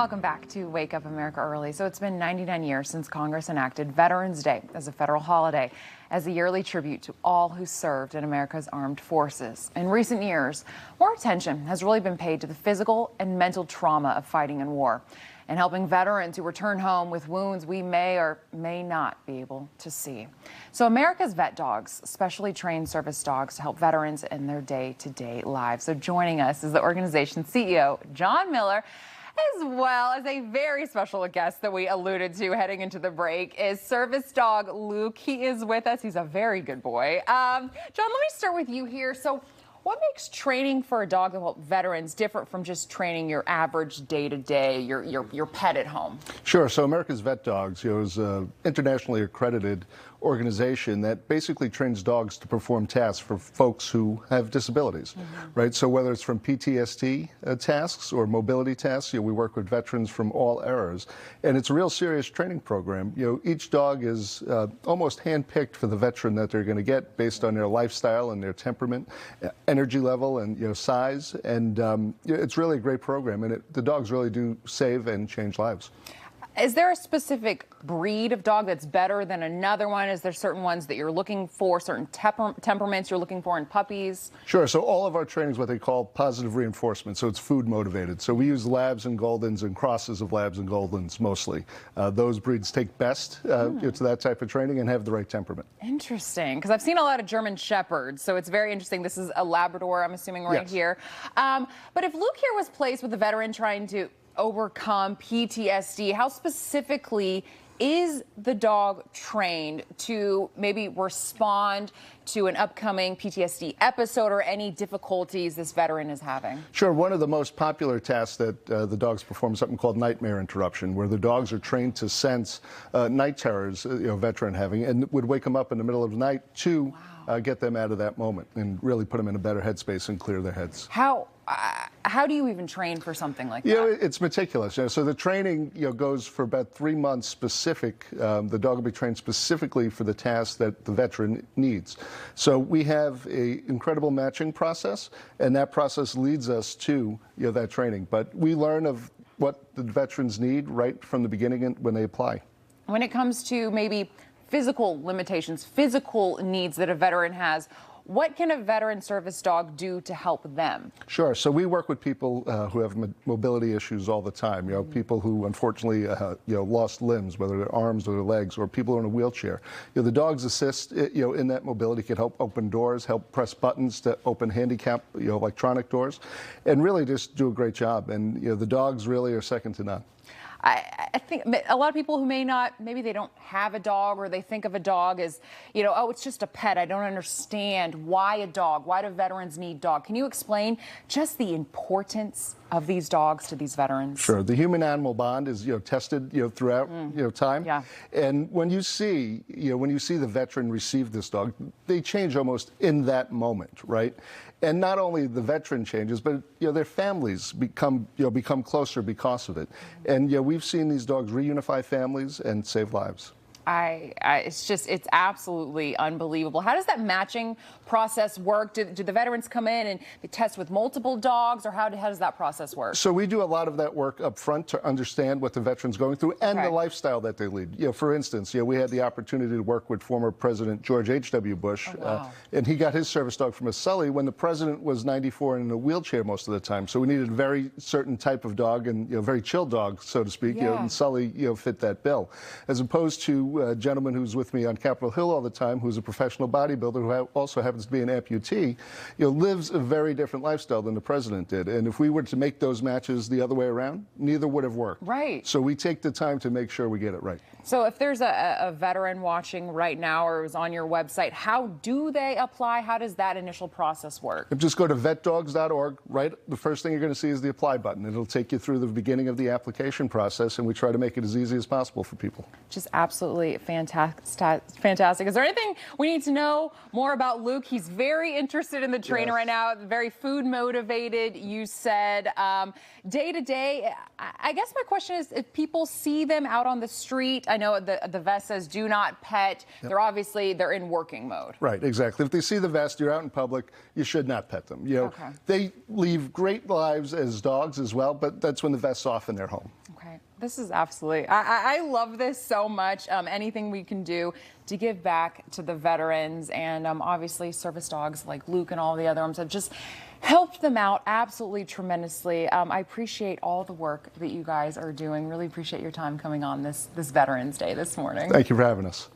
Welcome back to Wake Up America Early. So it's been 99 years since Congress enacted Veterans Day as a federal holiday, as a yearly tribute to all who served in America's armed forces. In recent years, more attention has really been paid to the physical and mental trauma of fighting in war and helping veterans who return home with wounds we may or may not be able to see. So America's VetDogs, specially trained service dogs to help veterans in their day-to-day lives. So joining us is the organization's CEO, John Miller, as well as a very special guest that we alluded to heading into the break is service dog Luke. He is with us. He's a very good boy. John, let me start with you here. So what makes training for a dog to help veterans different from just training your average day-to-day, your pet at home? Sure. So America's VetDogs, is an internationally accredited organization that basically trains dogs to perform tasks for folks who have disabilities, right? So whether it's from PTSD tasks or mobility tasks, we work with veterans from all eras, and it's a real serious training program. Each dog is almost handpicked for the veteran that they're going to get based on their lifestyle and their temperament, energy level, and size, and it's really a great program, and the dogs really do save and change lives. Is there a specific breed of dog that's better than another one? Is there certain ones that you're looking for, certain temperaments you're looking for in puppies? Sure. So all of our training is what they call positive reinforcement. So it's food motivated. So we use Labs and Goldens and crosses of Labs and Goldens mostly. Those breeds take best to that type of training and have the right temperament. Interesting. Because I've seen a lot of German Shepherds. So it's very interesting. This is a Labrador, I'm assuming, right here. But if Luke here was placed with a veteran trying to overcome PTSD, how specifically is the dog trained to maybe respond to an upcoming PTSD episode or any difficulties this veteran is having? Sure. One of the most popular tasks that the dogs perform is something called nightmare interruption, where the dogs are trained to sense night terrors a veteran having and would wake them up in the middle of the night to get them out of that moment and really put them in a better headspace and clear their heads. How do you even train for something like that? It's meticulous. So the training goes for about 3 months specific. The dog will be trained specifically for the task that the veteran needs. So we have an incredible matching process, and that process leads us to that training. But we learn of what the veterans need right from the beginning when they apply. When it comes to maybe physical limitations, physical needs that a veteran has, what can a veteran service dog do to help them? Sure. So we work with people who have mobility issues all the time. People who unfortunately lost limbs, whether their arms or their legs, or people in a wheelchair. The dogs assist in that mobility, can help open doors, help press buttons to open handicap electronic doors, and really just do a great job. And the dogs really are second to none. I think a lot of people who maybe they don't have a dog, or they think of a dog as, oh, it's just a pet. I don't understand why a dog. Why do veterans need dog? Can you explain just the importance of these dogs to these veterans? Sure. The human-animal bond is tested throughout time. Yeah. And when you see the veteran receive this dog, they change almost in that moment, right? And not only the veteran changes, but their families become closer because of it. And we've seen these dogs reunify families and save lives. It's absolutely unbelievable. How does that matching process work? Do the veterans come in and they test with multiple dogs, or how does that process work? So we do a lot of that work up front to understand what the veteran's going through and the lifestyle that they lead. For instance, we had the opportunity to work with former President George H.W. Bush, and he got his service dog from a Sully when the president was 94 and in a wheelchair most of the time. So we needed a very certain type of dog and very chill dog, so to speak. And Sully fit that bill, as opposed to a gentleman who's with me on Capitol Hill all the time, who's a professional bodybuilder who also happens to be an amputee, lives a very different lifestyle than the president did. And if we were to make those matches the other way around, neither would have worked. Right. So we take the time to make sure we get it right. So if there's a veteran watching right now or is on your website, how do they apply? How does that initial process work? Just go to vetdogs.org, right? The first thing you're going to see is the apply button. It'll take you through the beginning of the application process, and we try to make it as easy as possible for people. Just absolutely absolutely fantastic. Is there anything we need to know more about Luke? He's very interested in the training right now, very food motivated, you said. Day to day, I guess my question is, if people see them out on the street, I know the vest says do not pet. Yep. They're in working mode. Right, exactly. If they see the vest, you're out in public, you should not pet them. You know, they leave great lives as dogs as well, but that's when the vest's off in their home. Okay. This is absolutely, I love this so much. Anything we can do to give back to the veterans and obviously service dogs like Luke and all the other ones have just helped them out absolutely tremendously. I appreciate all the work that you guys are doing. Really appreciate your time coming on this Veterans Day this morning. Thank you for having us.